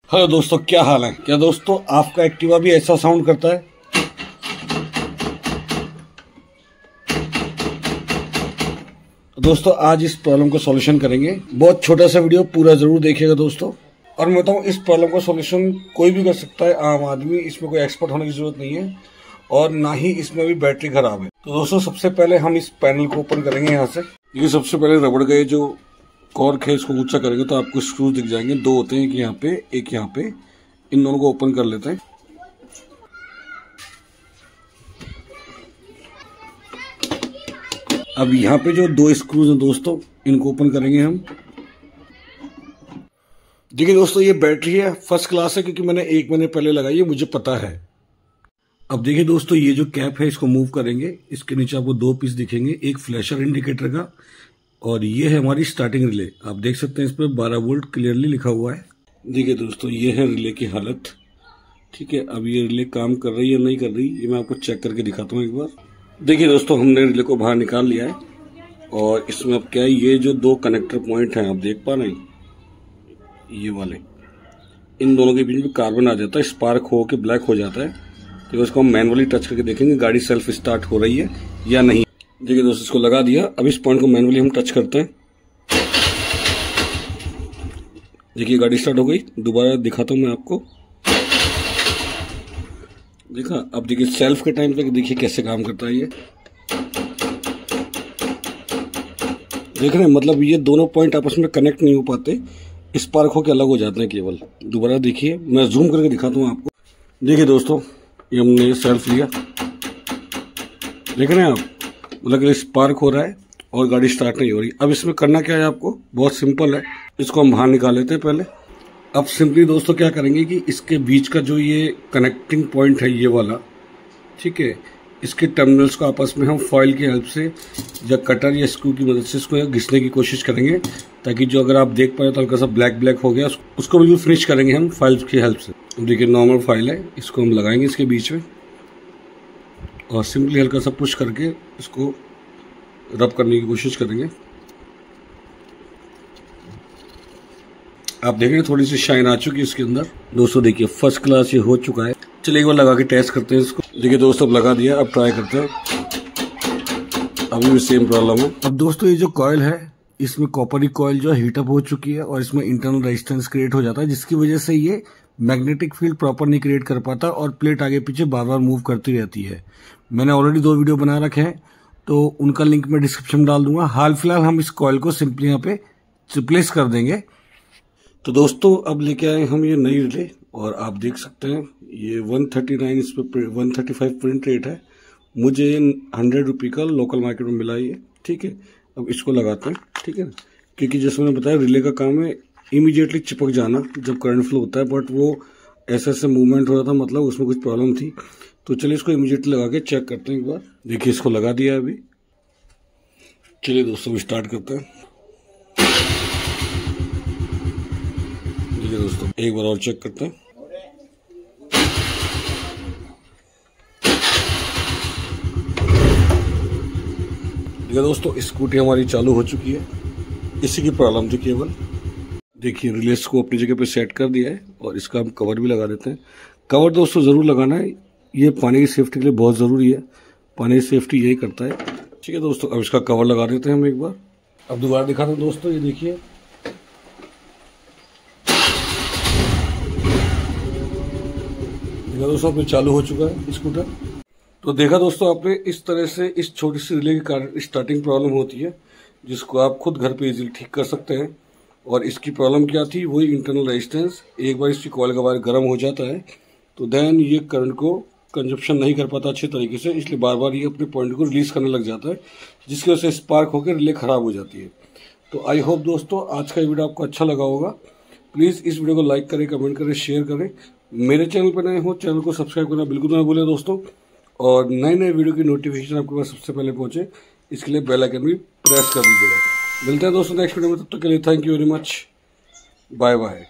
Hello दोस्तों, क्या हाल है? क्या दोस्तों आपका एक्टिवा भी ऐसा साउंड करता है? दोस्तों आज इस प्रॉब्लम का सॉल्यूशन करेंगे। बहुत छोटा सा वीडियो, पूरा जरूर देखिएगा दोस्तों। और मैं बताऊं, इस प्रॉब्लम का सॉल्यूशन कोई भी कर सकता है, आम आदमी। इसमें कोई एक्सपर्ट होने की जरूरत नहीं है और ना ही इसमें भी बैटरी खराब है। तो दोस्तों सबसे पहले हम इस पैनल को ओपन करेंगे यहाँ से। ये सबसे पहले रबड़ का ये जो कॉर्क है इसको ऊंचा करेंगे तो आपको स्क्रू दिख जाएंगे। दो होते हैं, एक यहाँ पे एक यहाँ पे। इन दोनों को ओपन कर लेते हैं। अब यहाँ पे जो दो स्क्रूज हैं दोस्तों, इनको ओपन करेंगे हम। देखिए दोस्तों, ये बैटरी है, फर्स्ट क्लास है, क्योंकि मैंने 1 महीने पहले लगाई है, मुझे पता है। अब देखिए दोस्तों, ये जो कैप है इसको मूव करेंगे। इसके नीचे आपको 2 पीस दिखेंगे, एक फ्लैशर इंडिकेटर का और ये है हमारी स्टार्टिंग रिले। आप देख सकते हैं इस पर 12 वोल्ट क्लियरली लिखा हुआ है। देखिए दोस्तों, ये है रिले की हालत। ठीक है, अब ये रिले काम कर रही है या नहीं कर रही, ये मैं आपको चेक करके दिखाता हूँ एक बार। देखिए दोस्तों, हमने रिले को बाहर निकाल लिया है और इसमें अब क्या है, ये जो 2 कनेक्टर पॉइंट हैं आप देख पा रहे हैं, ये वाले, इन दोनों के बीच में कार्बन आ जाता है, स्पार्क हो के ब्लैक हो जाता है। तो इसको हम मैनुअली टच करके देखेंगे गाड़ी सेल्फ स्टार्ट हो रही है या नहीं। देखिए दोस्तों, इसको लगा दिया। अब इस पॉइंट को मैनुअली हम टच करते हैं। देखिए गाड़ी स्टार्ट हो गई। दोबारा दिखाता हूं मैं आपको। देखा? अब देखिए सेल्फ के टाइम पे देखिए कैसे काम करता है ये। देख रहे हैं, मतलब ये दोनों पॉइंट आपस में कनेक्ट नहीं हो पाते, स्पार्क होकर अलग हो जाते हैं केवल। दोबारा देखिए, मैं जूम करके दिखाता हूँ आपको। देखिए दोस्तों, ये हमने सेल्फ लिया, देख रहे हैं आप, मतलब स्पार्क हो रहा है और गाड़ी स्टार्ट नहीं हो रही। अब इसमें करना क्या है आपको, बहुत सिंपल है। इसको हम बाहर निकाल लेते हैं पहले। अब सिंपली दोस्तों क्या करेंगे कि इसके बीच का जो ये कनेक्टिंग पॉइंट है, ये वाला, ठीक है, इसके टर्मिनल्स को आपस में हम फॉइल की हेल्प से या कटर या स्क्रू की मदद से इसको घिसने की कोशिश करेंगे, ताकि जो अगर आप देख पाए तो हल्का सा ब्लैक ब्लैक हो गया, उसको बिल्कुल फिनिश करेंगे हम फाइल की हेल्प से। देखिए नॉर्मल फाइल है, इसको हम लगाएंगे इसके बीच में और सिंपली हल्का सा पुश करके इसको रब करने की कोशिश करेंगे। आप देखेंगे थोड़ी सी शाइन आ चुकी है इसके अंदर। दोस्तों देखिए फर्स्ट क्लास ये हो चुका है। चलिए एक बार लगा के टेस्ट करते हैं इसको। देखिए दोस्तों, अब लगा दिया, अब ट्राई करते हैं। अभी भी सेम प्रॉब्लम है। अब दोस्तों ये जो कॉइल है, इसमें कॉपर की कॉइल जो हीटअप हो चुकी है और इसमें इंटरनल रेजिस्टेंस क्रिएट हो जाता है, जिसकी वजह से ये मैग्नेटिक फील्ड प्रॉपर नहीं क्रिएट कर पाता और प्लेट आगे पीछे बार बार मूव करती रहती है। मैंने ऑलरेडी 2 वीडियो बना रखे हैं, तो उनका लिंक मैं डिस्क्रिप्शन में डाल दूंगा। हाल फिलहाल हम इस कॉइल को सिंपली यहाँ पे रिप्लेस कर देंगे। तो दोस्तों अब लेके आए हम ये नई रिले और आप देख सकते हैं ये 139, इस पर 135 प्रिंट रेट है। मुझे 100 रुपये का लोकल मार्केट में मिला ये। ठीक है, अब इसको लगाते हैं। ठीक है, क्योंकि जैसे मैंने बताया रिले का काम है इमीडिएटली चिपक जाना जब करंट फ्लो होता है, बट वो ऐसे मूवमेंट हो रहा था, मतलब उसमें कुछ प्रॉब्लम थी। तो चलिए इसको इमीडिएटली लगा के चेक करते हैं एक बार। देखिए इसको लगा दिया है अभी। चलिए दोस्तों स्टार्ट करते हैं। देखिए दोस्तों एक बार और चेक करते हैं। देखिए दोस्तों, स्कूटी हमारी चालू हो चुकी है। इसी की प्रॉब्लम थी केवल। देखिए रिलेस को अपनी जगह पे सेट कर दिया है और इसका हम कवर भी लगा देते हैं। कवर दोस्तों जरूर लगाना है, ये पानी की सेफ्टी के लिए बहुत ज़रूरी है। पानी की सेफ्टी यही करता है। ठीक है दोस्तों, अब इसका कवर लगा देते हैं हम एक बार। अब दोबारा दिखाते हैं दोस्तों, ये देखिए दोस्तों अपने चालू हो चुका है स्कूटर। तो देखा दोस्तों आपने, इस तरह से इस छोटी सी रिले के कारण स्टार्टिंग प्रॉब्लम होती है, जिसको आप खुद घर पे इजीली ठीक कर सकते हैं। और इसकी प्रॉब्लम क्या थी, वही इंटरनल रेजिस्टेंस। एक बार इसकी कॉइल का वायर गर्म हो जाता है तो देन ये करंट को कंजप्शन नहीं कर पाता अच्छे तरीके से, इसलिए बार बार ये अपने पॉइंट को रिलीज करने लग जाता है, जिसकी वजह से स्पार्क होकर रिले खराब हो जाती है। तो आई होप दोस्तों आज का वीडियो आपको अच्छा लगा होगा। प्लीज़ इस वीडियो को लाइक करें, कमेंट करें, शेयर करें। मेरे चैनल पर नए हो, चैनल को सब्सक्राइब करना बिल्कुल ना भूलें दोस्तों। और नए नए वीडियो की नोटिफिकेशन आपके पास सबसे पहले पहुंचे, इसके लिए बेल आइकन भी प्रेस कर दीजिएगा। मिलते हैं दोस्तों नेक्स्ट वीडियो में, तब तक के लिए thank you very much, bye bye.